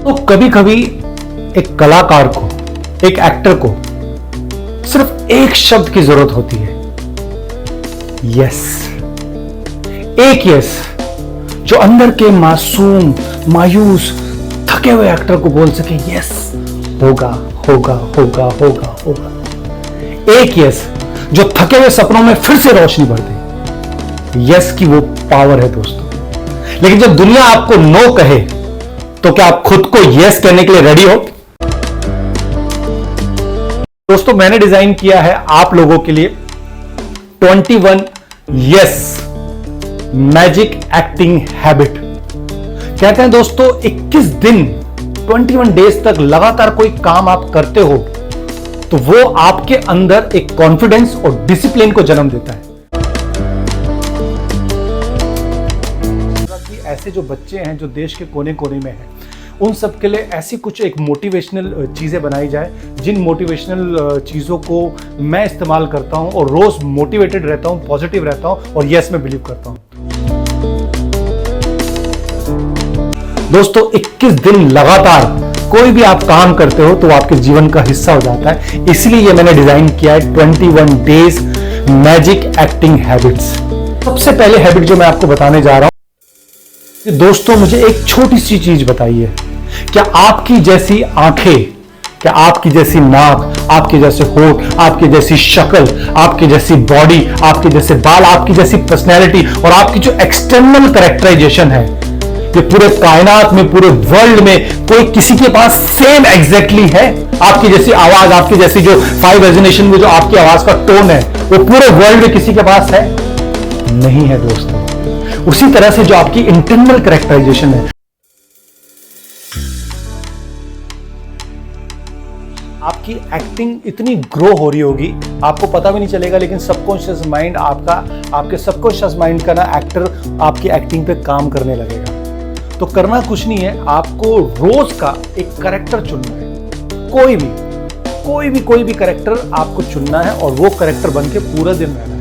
तो कभी कभी एक कलाकार को, एक एक्टर को सिर्फ एक शब्द की जरूरत होती है, यस। एक यस जो अंदर के मासूम, मायूस, थके हुए एक्टर को बोल सके यस, होगा होगा होगा होगा होगा। एक यस जो थके हुए सपनों में फिर से रोशनी भर दे। यस की वो पावर है दोस्तों। लेकिन जब दुनिया आपको नो कहे तो क्या आप खुद को यस कहने के लिए रेडी हो? दोस्तों मैंने डिजाइन किया है आप लोगों के लिए 21 यस मैजिक एक्टिंग हैबिट। कहते हैं दोस्तों 21 दिन 21 डेज तक लगातार कोई काम आप करते हो तो वो आपके अंदर एक कॉन्फिडेंस और डिसिप्लिन को जन्म देता है। ऐसे जो बच्चे हैं जो देश के कोने कोने में हैं, उन सब के लिए ऐसी कुछ एक मोटिवेशनल चीज़ें बनाई जाए जिन मोटिवेशनल चीज़ों को मैं इस्तेमाल करता हूं और रोज़ मोटिवेटेड रहता हूं, पॉजिटिव रहता हूं और यस में बिलीव करता हूं। दोस्तों 21 दिन लगातार कोई भी आप काम करते हो तो आपके जीवन का हिस्सा हो जाता है। इसलिए ये मैंने डिजाइन किया है 21 डेज मैजिक एक्टिंग हैबिट्स। सबसे पहले हैबिट जो मैं आपको बताने जा रहा हूं, दोस्तों मुझे एक छोटी सी चीज बताइए, क्या आपकी जैसी आंखें, क्या आपकी जैसी नाक, आपके जैसे होठ, आपकी जैसी शक्ल, आपकी जैसी बॉडी, आपके जैसे बाल, आपकी जैसी पर्सनैलिटी और आपकी जो एक्सटर्नल कैरेक्टराइजेशन है, ये पूरे कायनात में, पूरे वर्ल्ड में कोई किसी के पास सेम एग्जैक्टली है? आपकी जैसी आवाज, आपकी जैसी जो 5 रेजोनेशन में जो आपकी आवाज का टोन है, वो पूरे वर्ल्ड में किसी के पास है? नहीं है दोस्तों। उसी तरह से जो आपकी इंटरनल कैरेक्टराइजेशन है, आपकी एक्टिंग इतनी ग्रो हो रही होगी आपको पता भी नहीं चलेगा, लेकिन सबकॉन्शियस माइंड आपका, आपके सबकॉन्शियस माइंड का ना एक्टर आपकी एक्टिंग पे काम करने लगेगा। तो करना कुछ नहीं है, आपको रोज का एक कैरेक्टर चुनना है। कोई भी कैरेक्टर आपको चुनना है और वो कैरेक्टर बन के पूरा दिन रहना है।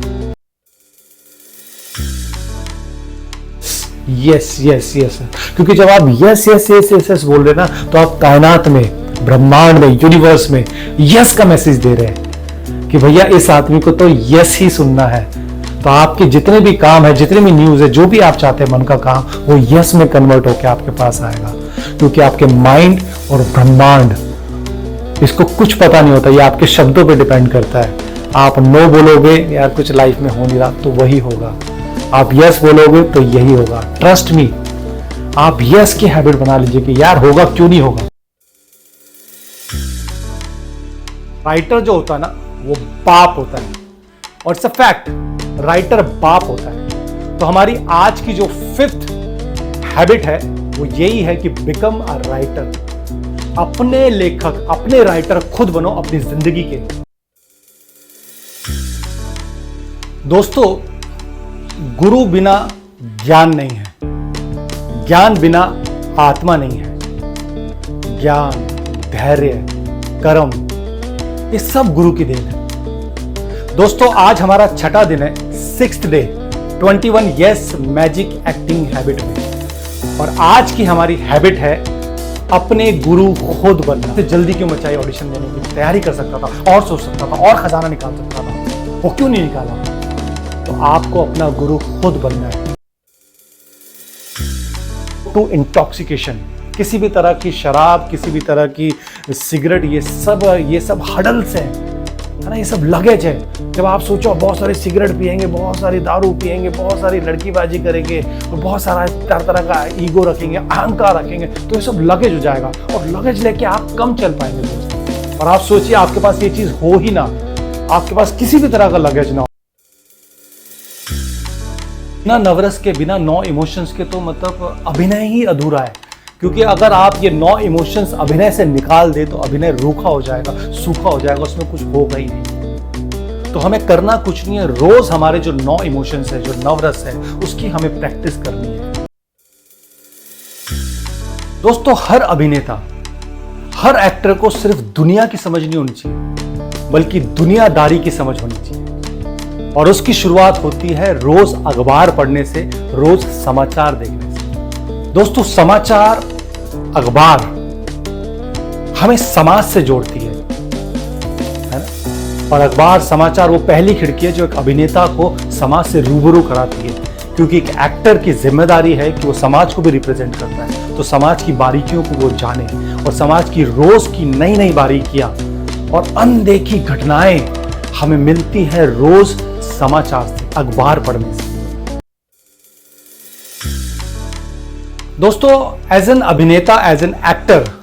यस यस यस, क्योंकि जब आप yes yes yes yes yes बोल रहे ना तो आप कायनात में, ब्रह्मांड में, यूनिवर्स में यस का मैसेज दे रहे हैं कि भैया इस आदमी को तो यस ही सुनना है। तो आपके जितने भी काम है, जितने भी न्यूज है, जो भी आप चाहते हैं मन का काम, वो यस में कन्वर्ट होकर आपके पास आएगा। क्योंकि आपके माइंड और ब्रह्मांड, इसको कुछ पता नहीं होता, ये आपके शब्दों पे डिपेंड करता है। आप नो बोलोगे यार कुछ लाइफ में हो नहीं रहा तो वही होगा, आप यस बोलोगे तो यही होगा। ट्रस्ट मी, आप यस की हैबिट बना लीजिए कि यार होगा क्यों नहीं होगा। राइटर जो होता है ना वो बाप होता है, और इट्स अ फैक्ट, राइटर बाप होता है। तो हमारी आज की जो 5th हैबिट है वो यही है कि बिकम अ राइटर। अपने लेखक, अपने राइटर खुद बनो अपनी जिंदगी के। दोस्तों गुरु बिना ज्ञान नहीं है, ज्ञान बिना आत्मा नहीं है। ज्ञान, धैर्य, कर्म, ये सब गुरु की देन है। दोस्तों आज हमारा 6वां दिन है, 6th day 21 yes magic acting habit में। और आज की हमारी हैबिट है अपने गुरु खुद बनना। तो जल्दी क्यों मचाई ऑडिशन देने की, तैयारी कर सकता था और सोच सकता था और खजाना निकाल सकता था, वो क्यों नहीं निकाला? तो आपको अपना गुरु खुद बनना है। टू इंटॉक्सिकेशन, किसी भी तरह की शराब, किसी भी तरह की सिगरेट, ये सब हडल्स हैं, है ना, ये सब लगेज है। जब आप सोचो बहुत सारी सिगरेट पिएंगे, बहुत सारी दारू पिएंगे, बहुत सारी लड़कीबाजी करेंगे और बहुत सारा तरह का ईगो रखेंगे, अहंकार रखेंगे, तो ये सब लगेज हो जाएगा और लगेज लेके आप कम चल पाएंगे दोस्तों। और आप सोचिए आपके पास ये चीज हो ही ना, आपके पास किसी भी तरह का लगेज ना हो, बिना नवरस के, बिना 9 इमोशंस के, तो मतलब अभिनय ही अधूरा है। क्योंकि अगर आप ये 9 इमोशंस अभिनय से निकाल दे तो अभिनय रूखा हो जाएगा, सूखा हो जाएगा, उसमें कुछ होगा ही नहीं। तो हमें करना कुछ नहीं है, रोज हमारे जो 9 इमोशंस है, जो नवरस है, उसकी हमें प्रैक्टिस करनी है। दोस्तों हर अभिनेता, हर एक्टर को सिर्फ दुनिया की समझ नहीं होनी चाहिए, बल्कि दुनियादारी की समझ होनी चाहिए। और उसकी शुरुआत होती है रोज अखबार पढ़ने से, रोज समाचार देखने से। दोस्तों समाचार, अखबार हमें समाज से जोड़ती है ना। और अखबार समाचार वो पहली खिड़की है जो एक अभिनेता को समाज से रूबरू कराती है, क्योंकि एक एक्टर की जिम्मेदारी है कि वो समाज को भी रिप्रेजेंट करता है, तो समाज की बारीकियों को वो जाने और समाज की रोज की नई नई बारीकियां और अनदेखी घटनाएं हमें मिलती है रोज समाचार से, अखबार पढ़ने से। दोस्तों, एज एन अभिनेता, एज एन एक्टर,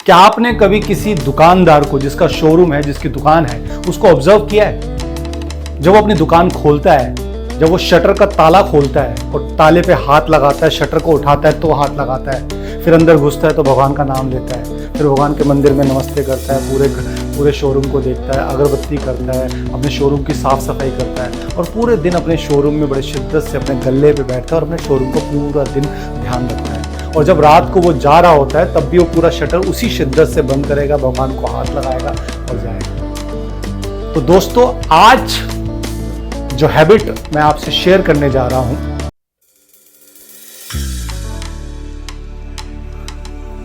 क्या आपने कभी किसी दुकानदार को, जिसका शोरूम है, जिसकी दुकान है, उसको ऑब्जर्व किया है? जब वो अपनी दुकान खोलता है, जब वो शटर का ताला खोलता है और ताले पे हाथ लगाता है, शटर को उठाता है तो हाथ लगाता है, फिर अंदर घुसता है तो भगवान का नाम लेता है, फिर भगवान के मंदिर में नमस्ते करता है, पूरे शोरूम को देखता है, अगरबत्ती करता है, अपने शोरूम की साफ सफाई करता है और पूरे दिन अपने शोरूम में बड़े शिद्दत से अपने गल्ले पे बैठता है और अपने शोरूम को पूरा दिन ध्यान रखता है। और जब रात को वो जा रहा होता है तब भी वो पूरा शटर उसी शिद्दत से बंद करेगा, भगवान को हाथ लगाएगा और जाएगा। तो दोस्तों, आज जो हैबिट मैं आपसे शेयर करने जा रहा हूं,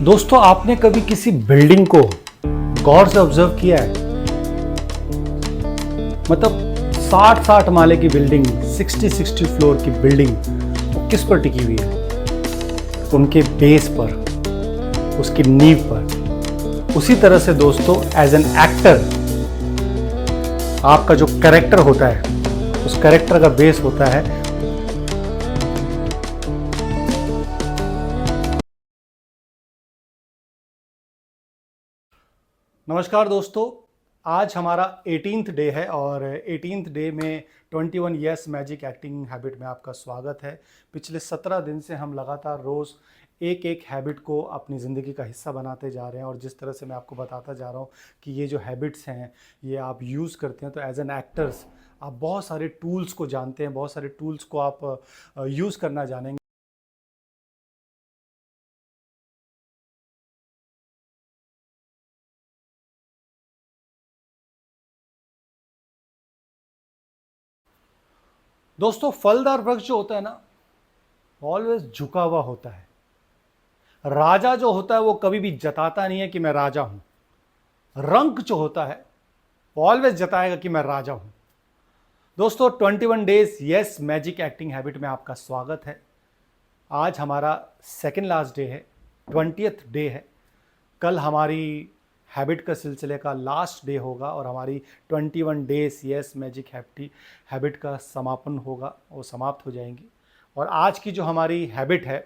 दोस्तों, आपने कभी किसी बिल्डिंग को गौर से ऑब्जर्व किया है? मतलब 60 माले की बिल्डिंग, 60 फ्लोर की बिल्डिंग, वो किस पर टिकी हुई है? उनके बेस पर, उसकी नींव पर। उसी तरह से दोस्तों, एज एन एक्टर, आपका जो कैरेक्टर होता है, उस कैरेक्टर का बेस होता है नमस्कार दोस्तों, आज हमारा 18th डे है और 18th डे में 21 यस मैजिक एक्टिंग हैबिट में आपका स्वागत है। पिछले 17 दिन से हम लगातार रोज़ एक एक हैबिट को अपनी ज़िंदगी का हिस्सा बनाते जा रहे हैं और जिस तरह से मैं आपको बताता जा रहा हूँ कि ये जो हैबिट्स हैं ये आप यूज़ करते हैं, तो एज एन एक्टर्स आप बहुत सारे टूल्स को जानते हैं, बहुत सारे टूल्स को आप यूज़ करना जानेंगे। दोस्तों, फलदार वृक्ष जो होता है ना, ऑलवेज झुका हुआ होता है। राजा जो होता है वो कभी भी जताता नहीं है कि मैं राजा हूं। रंक जो होता है वो ऑलवेज जताएगा कि मैं राजा हूं। दोस्तों, 21 days yes magic acting habit में आपका स्वागत है। आज हमारा सेकेंड लास्ट डे है, 20th डे है। कल हमारी हैबिट का सिलसिले का लास्ट डे होगा और हमारी 21 डेज यस मैजिक हैबिट का समापन होगा, वो समाप्त हो जाएंगी। और आज की जो हमारी हैबिट है